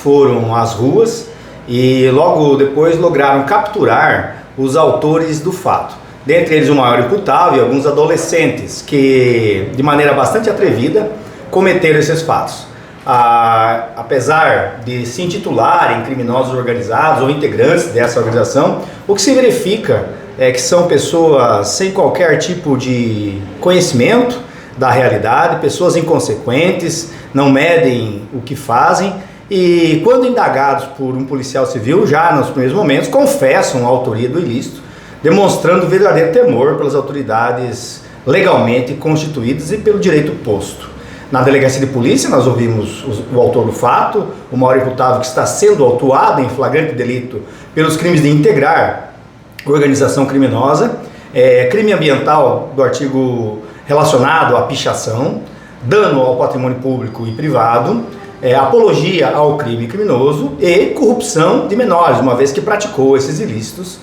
Foram às ruas e logo depois lograram capturar os autores do fato. Dentre eles o maior imputado e alguns adolescentes que, de maneira bastante atrevida, cometeram esses fatos. Apesar de se intitularem criminosos organizados ou integrantes dessa organização, o que se verifica é que são pessoas sem qualquer tipo de conhecimento da realidade, pessoas inconsequentes, não medem o que fazem. E quando indagados por um policial civil, já nos primeiros momentos, confessam a autoria do ilícito, demonstrando verdadeiro temor pelas autoridades legalmente constituídas e pelo direito posto. Na delegacia de polícia nós ouvimos o autor do fato, o maior imputado que está sendo autuado em flagrante delito pelos crimes de integrar organização criminosa, crime ambiental do artigo relacionado à pichação, dano ao patrimônio público e privado, apologia ao crime criminoso e corrupção de menores, uma vez que praticou esses ilícitos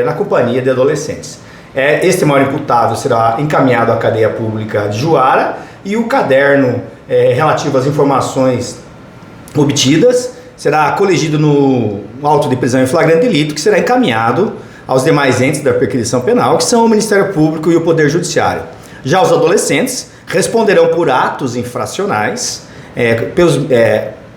na companhia de adolescentes. Este maior imputado será encaminhado à cadeia pública de Juara e o caderno relativo às informações obtidas será colegido no auto de prisão em flagrante delito, que será encaminhado aos demais entes da perquisição penal, que são o Ministério Público e o Poder Judiciário. Já os adolescentes responderão por atos infracionais,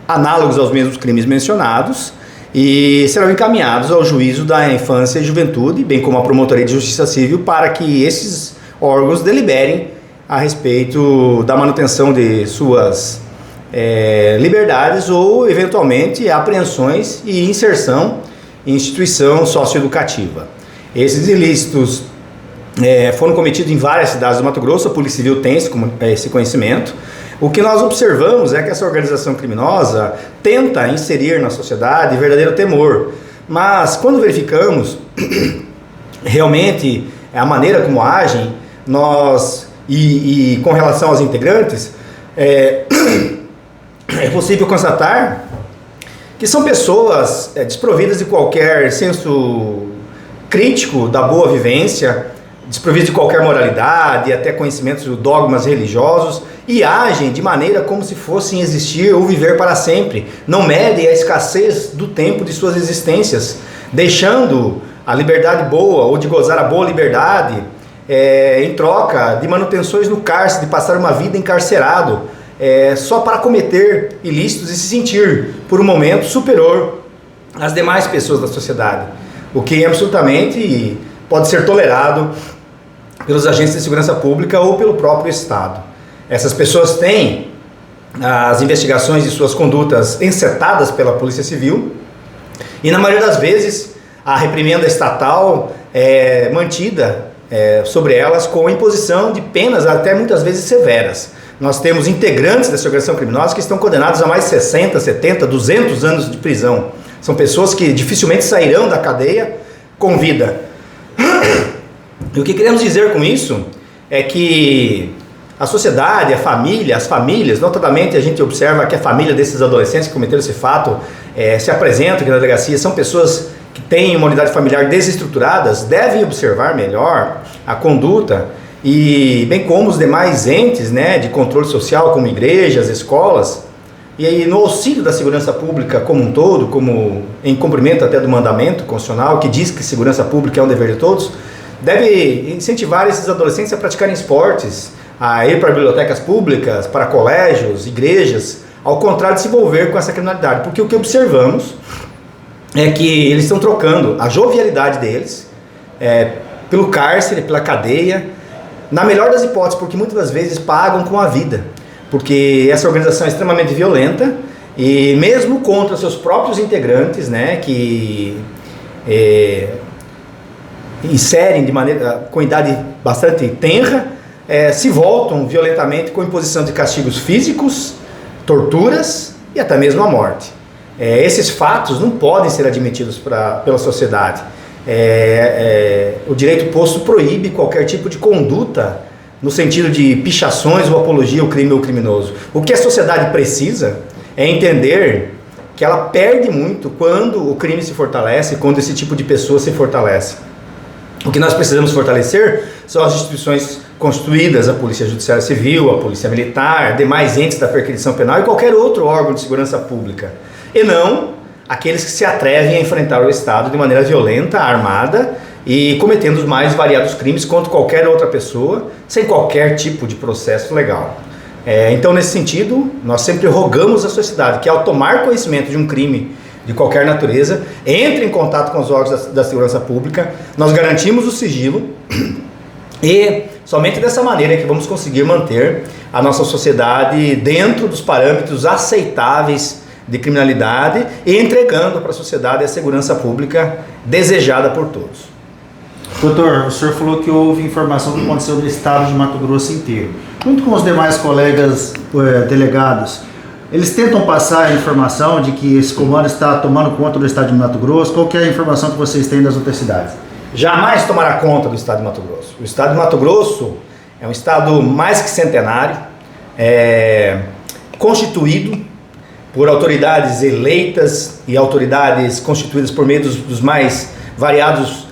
análogos aos mesmos crimes mencionados, e serão encaminhados ao Juízo da Infância e Juventude, bem como à Promotoria de Justiça Civil, para que esses órgãos deliberem a respeito da manutenção de suas liberdades ou, eventualmente, apreensões e inserção em instituição socioeducativa. Esses ilícitos foram cometidos em várias cidades do Mato Grosso. A Polícia Civil tem esse conhecimento. O que nós observamos é que essa organização criminosa tenta inserir na sociedade verdadeiro temor, mas quando verificamos realmente a maneira como agem, e com relação aos integrantes, é possível constatar que são pessoas desprovidas de qualquer senso crítico da boa vivência, desprovidas de qualquer moralidade, até conhecimentos de dogmas religiosos, e agem de maneira como se fossem existir ou viver para sempre. Não medem a escassez do tempo de suas existências, deixando a liberdade boa ou de gozar a boa liberdade em troca de manutenções no cárcere, de passar uma vida encarcerado, só para cometer ilícitos e se sentir, por um momento, superior às demais pessoas da sociedade, o que absolutamente pode ser tolerado pelos agentes de segurança pública ou pelo próprio Estado. Essas pessoas têm as investigações de suas condutas encetadas pela Polícia Civil e, na maioria das vezes, a reprimenda estatal é mantida sobre elas com imposição de penas até muitas vezes severas. Nós temos integrantes dessa organização criminosa que estão condenados a mais de 60, 70, 200 anos de prisão. São pessoas que dificilmente sairão da cadeia com vida. E o que queremos dizer com isso é que a sociedade, a família, as famílias, notadamente a gente observa que a família desses adolescentes que cometeram esse fato se apresentam aqui na delegacia, são pessoas que têm uma unidade familiar desestruturadas, devem observar melhor a conduta e bem como os demais entes de controle social, como igrejas, escolas, e aí no auxílio da segurança pública como um todo, como em cumprimento até do mandamento constitucional, que diz que segurança pública é um dever de todos, deve incentivar esses adolescentes a praticarem esportes, a ir para bibliotecas públicas, para colégios, igrejas, ao contrário de se envolver com essa criminalidade, porque o que observamos é que eles estão trocando a jovialidade deles pelo cárcere, pela cadeia, na melhor das hipóteses, porque muitas das vezes pagam com a vida, porque essa organização é extremamente violenta e mesmo contra seus próprios integrantes, que inserem de maneira com idade bastante tenra, se voltam violentamente com imposição de castigos físicos, torturas e até mesmo a morte. Esses fatos não podem ser admitidos pela sociedade. O direito posto proíbe qualquer tipo de conduta no sentido de pichações ou apologia ao crime ou criminoso. O que a sociedade precisa é entender que ela perde muito quando o crime se fortalece, quando esse tipo de pessoa se fortalece. O que nós precisamos fortalecer são as instituições constituídas a Polícia Judiciária Civil, a Polícia Militar, demais entes da perquisição penal e qualquer outro órgão de segurança pública, e não aqueles que se atrevem a enfrentar o Estado de maneira violenta, armada e cometendo os mais variados crimes contra qualquer outra pessoa, sem qualquer tipo de processo legal. Então, nesse sentido, nós sempre rogamos à sociedade que, ao tomar conhecimento de um crime de qualquer natureza, entre em contato com os órgãos da segurança pública. Nós garantimos o sigilo e somente dessa maneira é que vamos conseguir manter a nossa sociedade dentro dos parâmetros aceitáveis de criminalidade e entregando para a sociedade a segurança pública desejada por todos. Doutor, o senhor falou que houve informação que aconteceu no estado de Mato Grosso inteiro. Junto com os demais colegas delegados, eles tentam passar a informação de que esse comando está tomando conta do estado de Mato Grosso? Qual que é a informação que vocês têm das outras cidades? Jamais tomará conta do estado de Mato Grosso. O estado de Mato Grosso é um estado mais que centenário, constituído por autoridades eleitas e autoridades constituídas por meio dos mais variados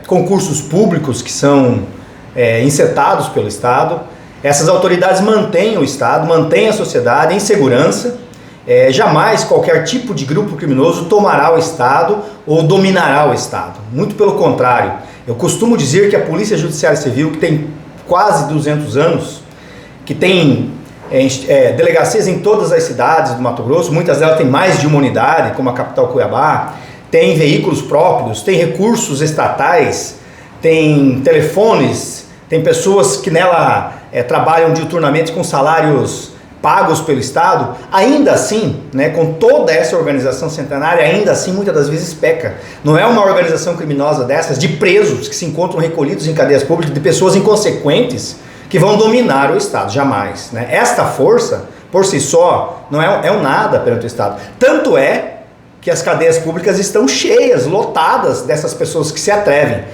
concursos públicos que são encetados pelo Estado. Essas autoridades mantêm o Estado, mantêm a sociedade em segurança. Jamais qualquer tipo de grupo criminoso tomará o Estado ou dominará o Estado. Muito pelo contrário. Eu costumo dizer que a Polícia Judiciária Civil, que tem quase 200 anos, que tem delegacias em todas as cidades do Mato Grosso, muitas delas têm mais de uma unidade, como a capital Cuiabá, tem veículos próprios, tem recursos estatais, tem telefones, tem pessoas que nela trabalham diuturnamente com salários pagos pelo Estado. Ainda assim, né, com toda essa organização centenária, ainda assim muitas das vezes peca. Não é uma organização criminosa dessas, de presos que se encontram recolhidos em cadeias públicas, de pessoas inconsequentes que vão dominar o Estado, jamais, né? Esta força, por si só, não é um nada perante o Estado. Tanto é que as cadeias públicas estão cheias, lotadas dessas pessoas que se atrevem.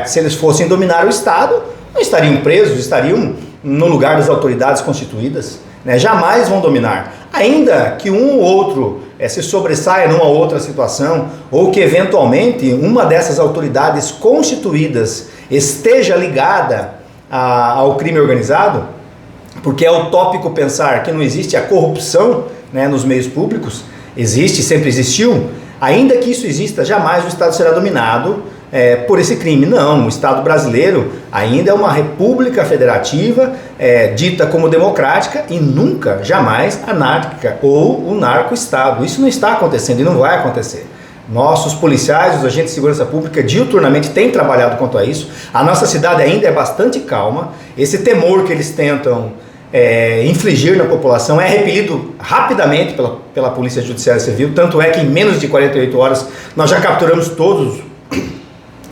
Se eles fossem dominar o Estado, não estariam presos, estariam no lugar das autoridades constituídas, né? Jamais vão dominar. Ainda que um ou outro se sobressaia numa outra situação, ou que eventualmente uma dessas autoridades constituídas esteja ligada ao crime organizado, porque é utópico pensar que não existe a corrupção, né, nos meios públicos. Existe, sempre existiu. Ainda que isso exista, jamais o Estado será dominado por esse crime. Não, o Estado brasileiro ainda é uma república federativa, dita como democrática e nunca, jamais anárquica ou um narco-estado. Isso não está acontecendo e não vai acontecer. Nossos policiais, os agentes de segurança pública, diuturnamente têm trabalhado quanto a isso. A nossa cidade ainda é bastante calma. Esse temor que eles tentam infligir na população é repelido rapidamente pela Polícia Judiciária Civil. Tanto é que em menos de 48 horas nós já capturamos todos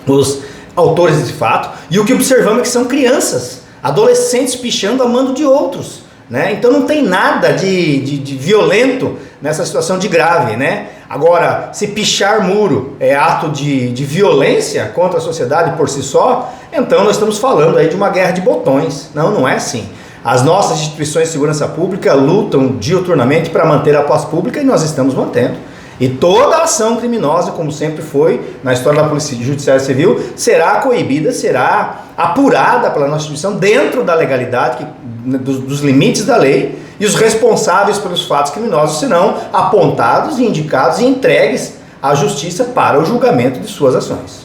os autores desse fato. E o que observamos é que são crianças, adolescentes pichando a mando de outros, né? Então não tem nada de violento nessa situação de grave, né? Agora, se pichar muro é ato de violência contra a sociedade por si só, então nós estamos falando aí de uma guerra de botões. Não é assim. As nossas instituições de segurança pública lutam diuturnamente para manter a paz pública e nós estamos mantendo. E toda ação criminosa, como sempre foi na história da Polícia Judiciária Civil, será coibida, será apurada pela nossa instituição dentro da legalidade, dos limites da lei, e os responsáveis pelos fatos criminosos serão apontados, indicados e entregues à justiça para o julgamento de suas ações.